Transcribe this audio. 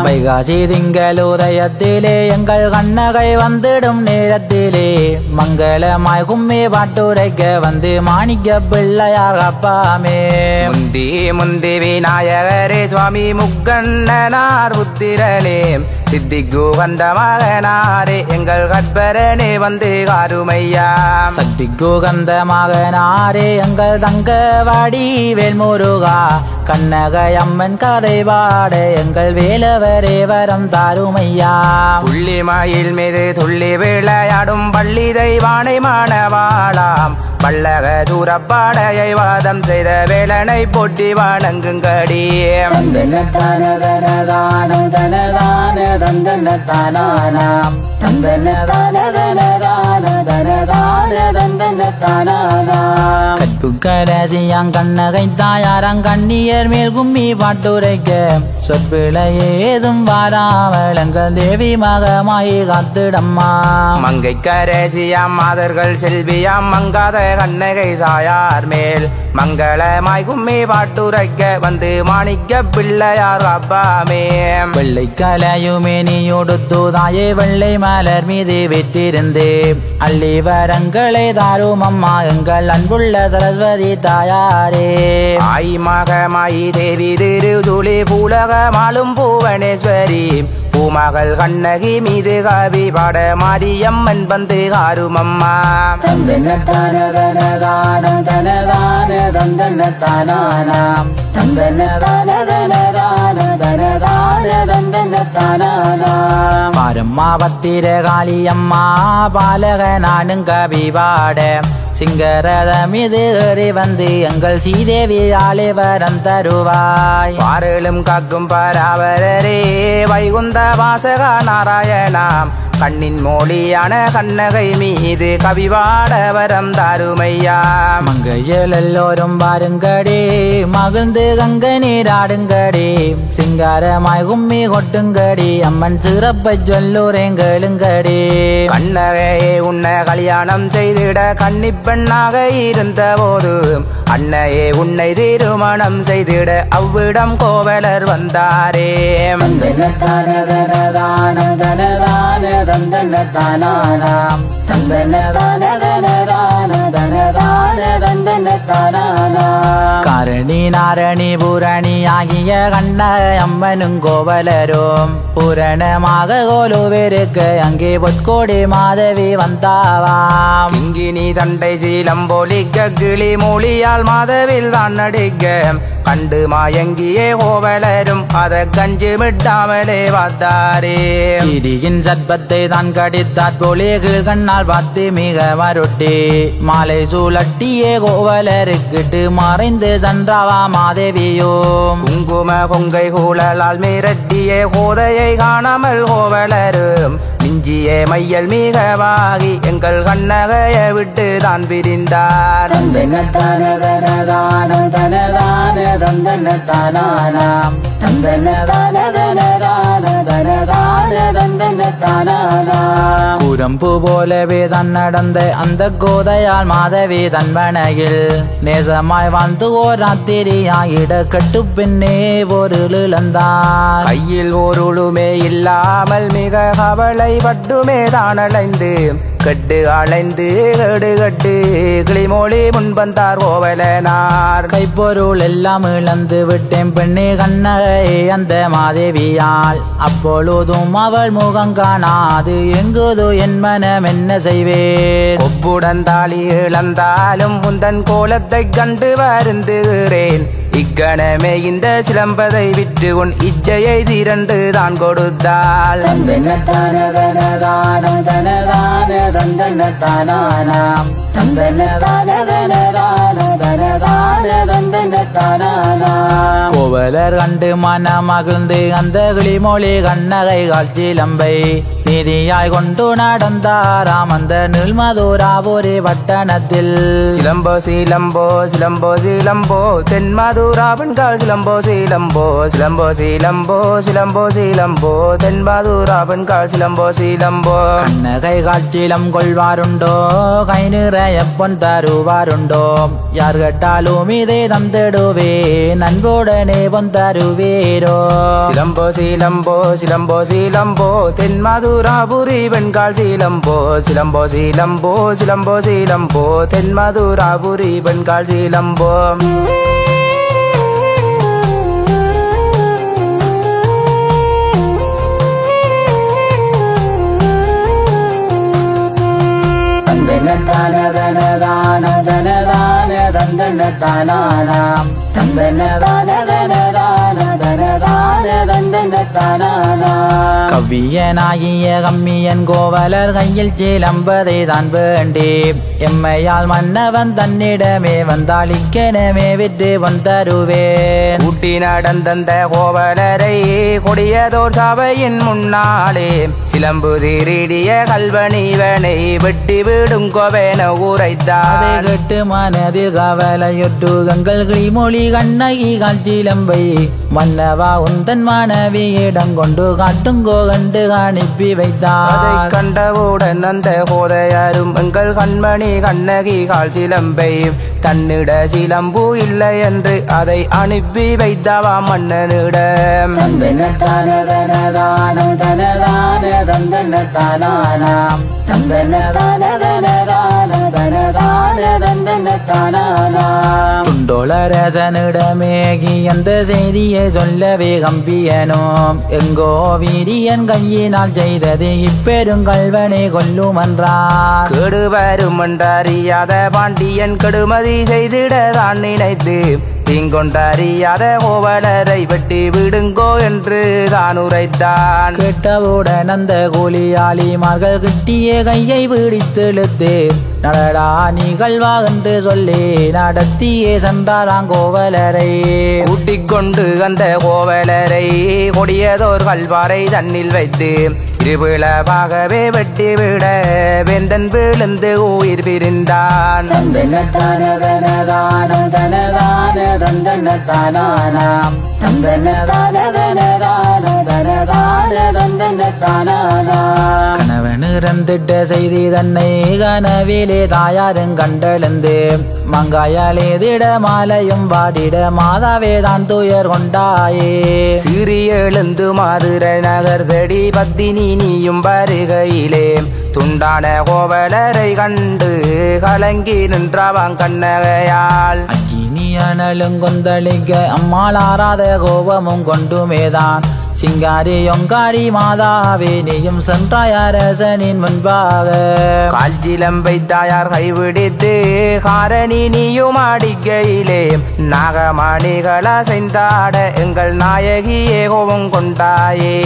வைகாசி திங்களுதயத்திலே எங்கள் கண்ணகை வந்திடும் நேரத்திலே மங்களமாய் கும்மி பாட்டுரைக்க வந்து மாணிக்க பிள்ளையார் அப்பாமே. முந்தி முந்தி விநாயகரே சுவாமி முக்கண்ணனார் உத்திரலே சித்திக்கு வந்த மகனாரே எங்கள் கற்பரனே வந்து காருமையா. சக்திக்கு கந்த மகனாரே எங்கள் தங்கவாடி வேல்முருகா கண்ணகை அம்மன் கதை பாட எங்கள் வேலவரே வரம் தாருமையா. புள்ளி மயில் மீது துள்ளி விளையாடும் பள்ளி தெய்வானை மாணவாளாம் பல்லக தூரப்பாடையை வாதம் செய்த வேலனை போட்டி வணங்குங்கடி. கற்புக்கரசியாங் கண்ணகை தாயாரங் கண்ணியர் மேல் கும்மி பாட்டுரைக்க சொற்பிழை ஏதும் வாராமல் எங்கள் தேவி மகமாயி காத்திடம்மா. மங்கை கரசியாம் மாதர்கள் செல்வியாம் மங்காத கண்ணகை தாயார் மேல் மங்களமாய் கும்மி பாட்டுரைக்க வந்து மாணிக்க பிள்ளையார் அப்பாமே. வெள்ளை கலையுமே நீயொடுத்து தாயே வெள்ளை மலர் மீது விட்டிருந்து அள்ளி வரங்களை தாரும் அம்மா எங்கள் அன்புள்ள சரஸ்வதி தாயாரே. ஆய் மகமாயி தேவி திருதுளி பூலகமாலும் பூவனேஸ்வரி பூமகள் கண்ணகி மீது காவி பாட மாரியம்மன் வந்து காருமம்மா. பாரம்மா பத்திர காளியம்மா பாலக நானும் கவி பாட சிங்கரதம் இது ஏறி வந்து எங்கள் சீதேவி ஆலே வரம் தருவாய். பாரலும் காக்கும் பராவரரே வைகுந்த வாசகா நாராயணாம் கண்ணின் மொழியான கண்ணகை மீது கவிவாட வரம் தாருமையா. மங்கையல் எல்லோரும் பாருங்கடே மகிழ்ந்து கங்கை நீராடுங்கடே சிங்காரமாய் கும்மி கொட்டுங்கடி அம்மன் சிறப்பை சொல்லூரேன் கேளுங்கடே. கண்ணகையே உன்னை கல்யாணம் செய்திட கன்னி பெண்ணாக இருந்த போது அன்னையே உன்னை திருமணம் செய்திட அவ்விடம் கோவலர் வந்தாரே. காரணி நாரணி பூரணி ஆகிய கண்ண அம்மனும் கோவலரும் பூரணமாக கோலுவிருக்க அங்கே பொற்கோடி மாதவி வந்தாவாம். கிங்கினி தண்டை சீலம் போலிக்க கிளி மொழியால் மாதவில் தான் நடிக்க கண்டு மாயங்கியே கோவலரும் அத கஞ்சு விட்டாமலே வாத்தாரே. கிரியின் சர்ப்பத்தை தான் கடித்தாற் போலே கண்ணால் பார்த்து மிக மருட்டி மாலை சூழட்டியே கோவலருக்கிட்டு மறைந்து சென்றாவா மாதேவியும். குங்கும கொங்கை கூழலால் மிரட்டியே கோதையை காணாமல் கோவலரும் மிஞ்சியே மையல் மிகவாகி எங்கள் கண்ணகையை விட்டு தான் பிரிந்தார். குரம்பு போலவே தான் நடந்த அந்த கோதையால் மாதவி தன்மனையில் நேசமாய் வாழ்ந்து ஓர் ராத்திரியாயிட கட்டு பின்னே பொருள் இழந்தான். கையில் ஓருளுமே இல்லாமல் மிக கவலை பட்டுமே தான் அலைந்து கட்டு அலைந்து கடு கட்டு கிளிமொழி முன்பந்தார் கோவலனார். கைப்பொருள் எல்லாம் இழந்து விட்டேன் பெண்ணே கண்ணகை அந்த மாதேவியால் அப்பொழுதும் அவள் முகம் காணாது எங்குதோ என் மனம் என்ன செய்வேன். கொப்புடன் தாளி இழந்தாலும் முந்தன் கோலத்தை கண்டு வருந்துகிறேன். இக்கணமே இந்த சிலம்பதை விற்று உன் இச்சையை திரண்டு தான் கொடுத்தாள். தந்தன தானதன தானதன தந்தன தானா. கோவலர் கண்டு மன மகிழ்ந்து அந்த கிளிமொழி கண்ணகை காட்சிலம்பை நீதியாய் கொண்டு நடந்தாராம் அந்த நீள்மதுராபுரி பட்டணத்தில். சிலம்போ சிலம்போ சிலம்போ சிலம்போ தென்மதுராவன்கால் சிலம்போ சிலம்போ சிலம்போ சிலம்போ சிலம்போ சிலம்போ தென்மதுராவன்கால் சிலம்போ சிலம்போ. கண்ணகை காட்சிலம் கொள்வாருண்டோ கை நிறைய பொன் தருவாருண்டோ யார் கேட்டாலும் இதை தந்திடுவே நண்புடனே பொன் தருவேரோ. சிலம்போ சிலம்போ சிலம்போ சிலம்போ தென்மதுராபுரி வெண்கால் சிலம்போ சிலம்போ சிலம்போ சிலம்போ சிலம்போ தென்மதுராபுரி வெண்கால் சிலம்போ. தந்தன தானதன தானதன தந்தன தானானாம் தந்தன தானதன தானதன தந்தன தானானா. கவ்வியனாகிய கம்மியன் கோவலர் கையில் சிலம்பதை தான் வேண்டி எம்மையால் மன்னவன் தன்னிடமே வந்தாளிக்கனமே விட்டு பொன் தருவேன். ஊட்டி நடந்தந்த கோவலரை கொடியதோர் சபையின் முன்னாலே சிலம்பு திருடிய கல்வனிவனை வெட்டி விடும் கோவேன உரைத்தார். கேட்டு மனதில் கவலையொட்டு கங்கள் கிளிமொழி கண்ணகி காட்சிலம்பை மன்னவா உந்தன் மனைவியிடம் கொண்டு காட்டுங்கோ கண்டு அனுப்பி வைத்தார். அதை கண்டவுடன் அந்த கோதையாரும் எங்கள் கண்மணி கண்ணகி கால் சிலம்பை தன்னிட சிலம்பு இல்லை என்று அதை அனுப்பி வைத்தவா மன்னனிடம். தந்தன தானதன தானதன தந்தன தானானாம் தந்தன தானதன தானதன தந்தன தானானாம். துண்டோளரசனிடமேகி அந்த செய்தியை சொல்லவே கம்பியனும் எங்கோ வீரியன் கையினால் செய்தது இப்பெருங்கல்வனை கொல்லுமன்றார். கெடு வரும் என்றறியாத பாண்டியன் கெடுமதி செய்திட தான் நினைத்து தீங்கொண்டறியாத கோவலரை வெட்டி விடுங்கோ என்று தான் உரைத்தான். கேட்டவுடன் அந்த கூலியாளிமார்கள் கிட்டிய கையை பிடித்தெழுத்து நடடா நிகழ்வா என்று சொல்லி நடத்தியே சென்றாராம் கோவலரை. கூட்டிக் கொண்டு அந்த கோவலரை கொடியதோர் கல்வாரை தன்னில் வைத்து இருவிழாகவே வெட்டி விட வேந்தன் விழுந்து உயிர் பிரிந்தான். தந்தன தானதன தானதன தந்தன தானானாம் தந்தன தானதன தானதன தந்தன தானானா. கணவன் இறந்திட்ட செய்தி தன்னை கனவிலே தாயாரும் கண்டெழுந்து மங்காயாலே திட மாலையும் வாடிட மாதாவே தான் துயர் கொண்டாயே. சிறி எழுந்து மதுரை நகர் தடி பத்தினி நீயும் வருகையிலே துண்டான கோவலரை கண்டு கலங்கி நின்றவான் கண்ணகையால். அக்கினி அனலும் கொந்தளிக்க அம்மாள் ஆறாத கோபமும் கொண்டுமேதான் சிங்காரி ஒங்காரி மாதாவே நீயும் சென்றாய் அரசனின் முன்பாக. கால்சிலம்பை தாயார் கைவிடித்து காரணி நீயும் அடிக்கையிலே நாகமணிகள செய்தாட எங்கள் நாயகியே கோபம் கொண்டாயே.